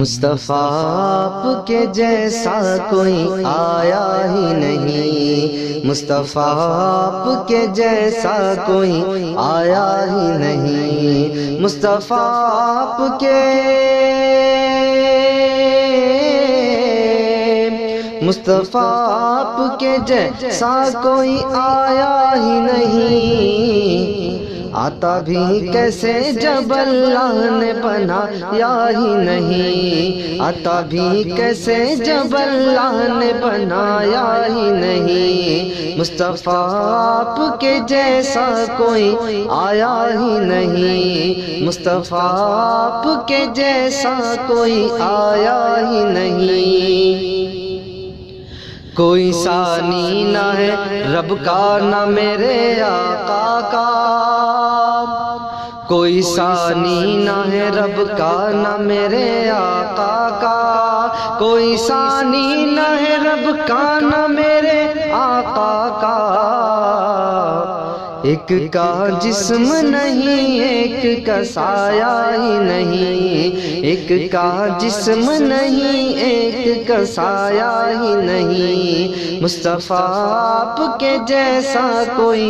مصطفیٰ آپ کے جیسا کوئی آیا ہی نہیں، مصطفیٰ آپ کے جیسا کوئی آیا ہی نہیں، مصطفیٰ آپ کے مصطفیٰ آپ کے جیسا کوئی آیا ہی نہیں، آتا بھی کیسے جب اللہ نے بنایا ہی نہیں، آتا بھی کیسے جب اللہ نے بنایا ہی نہیں، مصطفیٰ آپ کے جیسا کوئی آیا ہی نہیں، مصطفیٰ آپ کے جیسا کوئی آیا ہی نہیں۔ کوئی ثانی نہ ہے رب کا نہ میرے آقا کا، کوئی ثانی نہ ہے رب کا نہ میرے آقا کا، کوئی ثانی نہ ہے رب کا نہ میرے آقا کا، ایک کا جسم نہیں ایک کا سایہ ہی نہیں، ایک کا جسم نہیں ایک کا سایہ ہی نہیں، مصطفیٰ آپ کے جیسا کوئی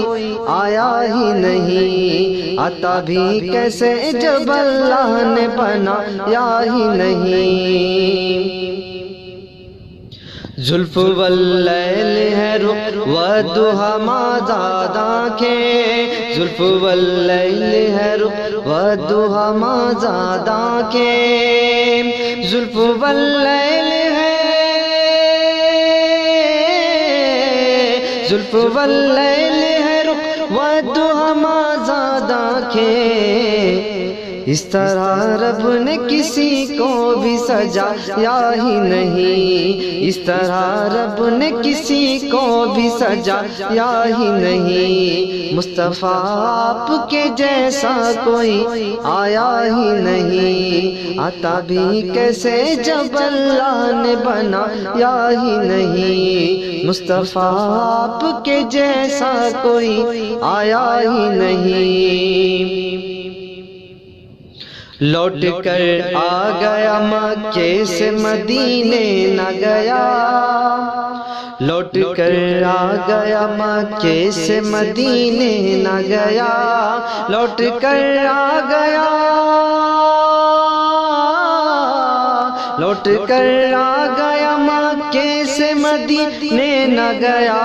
آیا ہی نہیں، آتا بھی کیسے جب اللہ نے بنایا ہی نہیں۔ زلف واللیل ہے رخ والضحیٰ ما زاد آنکھیں، زلف واللیل ہے رخ والضحیٰ ما زاد آنکھیں، زلف واللیل ہے زلف واللیل ہے رخ والضحیٰ ما زاد آنکھیں، اس طرح رب نے کسی کو بھی سجایا ہی نہیں، اس طرح رب نے کسی کو بھی سجایا ہی نہیں، مصطفیٰ آپ کے جیسا کوئی آیا ہی نہیں، آتا بھی کیسے جب اللہ نے بنایا ہی نہیں، مصطفیٰ آپ کے جیسا کوئی آیا ہی نہیں۔ لوٹ کر آ گیا مکے سے مدینے نہ گیا، لوٹ کر آ گیا مکے سے مدینے نہ گیا، لوٹ کر آ گیا لوٹ کر آ گیا مکے سے مدینے نہ گیا،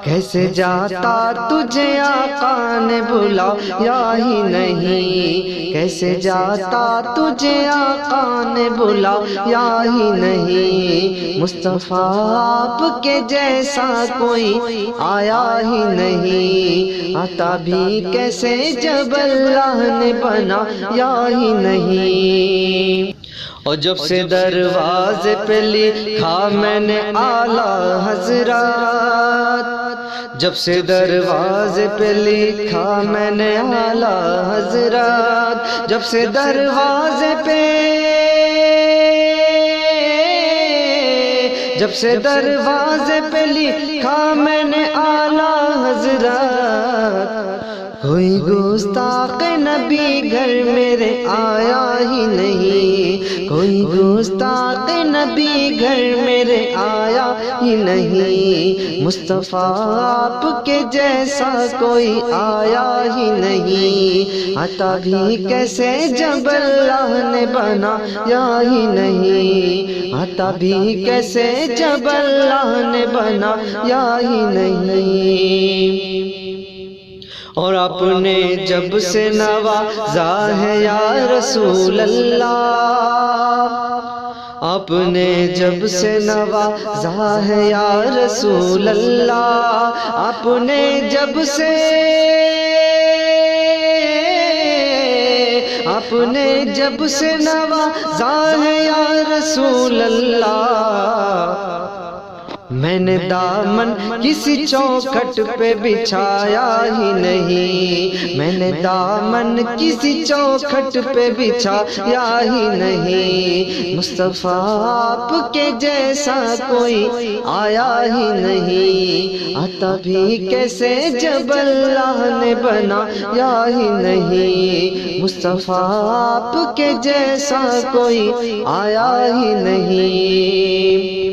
کیسے جاتا تجھے آقا نے بلایا ہی نہیں، کیسے جاتا تجھے آقا نے بلایا ہی نہیں، مصطفیٰ آپ کے جیسا کوئی آیا ہی نہیں، آتا بھی کیسے جب اللہ نے بنایا ہی نہیں۔ اور جب سے دروازے پہ لکھا میں نے اعلیٰ حضرات، جب سے دروازے پہ لکھا میں نے اعلیٰ حضرات، جب سے دروازے پہ جب سے دروازے پہ لکھا میں نے اعلیٰ حضرات، کوئی گستاخ نبی گھر میرے آیا ہی نہیں، کوئی گستاخ نبی گھر میرے آیا ہی نہیں، مصطفیٰ آپ کے جیسا کوئی آیا ہی نہیں، آتا بھی کیسے جب اللہ نے بنایا ہی نہیں، آتا بھی کیسے جب اللہ نے بنایا ہی نہیں۔ اور آپ نے جب سے نوازا ہے یا رسول اللہ، آپ نے جب سے نوازا ہے یا رسول اللہ، آپ نے جب سے آپ نے جب سے نوازا ہے یا رسول اللہ، میں نے دامن کسی چوکھٹ پہ بچھایا ہی نہیں، میں نے دامن کسی چوکھٹ پہ بچھایا ہی نہیں، مصطفیٰ آپ کے جیسا کوئی آیا ہی نہیں، آتا بھی کیسے جب اللہ نے بنایا ہی نہیں، مصطفیٰ آپ کے جیسا کوئی آیا ہی نہیں۔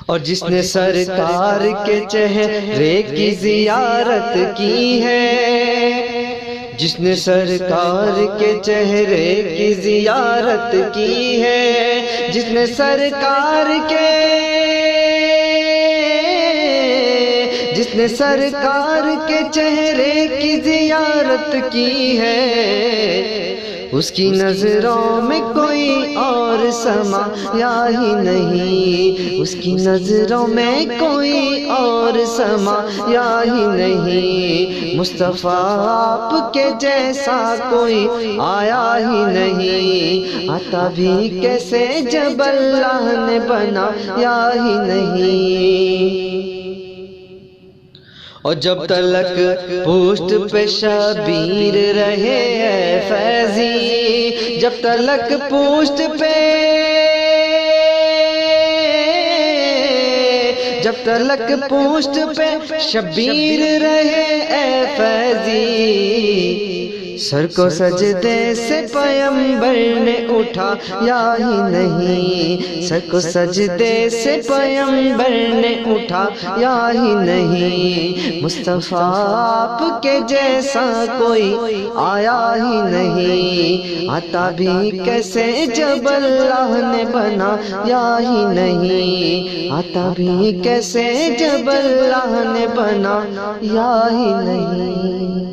اور جس نے سرکار کے چہرے کی زیارت کی ہے، جس نے سرکار کے چہرے کی زیارت کی ہے، جس نے سرکار کے چہرے کی زیارت کی ہے، اس کی نظروں میں کوئی اور سمایا ہی نہیں، اس کی نظروں میں کوئی اور سمایا ہی نہیں، مصطفیٰ آپ کے جیسا کوئی آیا ہی نہیں، آتا بھی کیسے جب اللہ نے بنایا ہی نہیں۔ اور جب تلک پشت پہ شبیر رہے اے فیضی، جب تلک پشت پہ شبیر رہے اے فیضی، سر کو سجدے سے پیمبر نے اٹھایا ہی نہیں، سر کو سجدے سے پیمبر نے اٹھایا ہی نہیں، مصطفیٰ آپ کے جیسا کوئی آیا ہی نہیں، آتا بھی کیسے جب اللہ نے بنایا ہی نہیں، آتا بھی کیسے جب اللہ نے بنایا ہی نہیں۔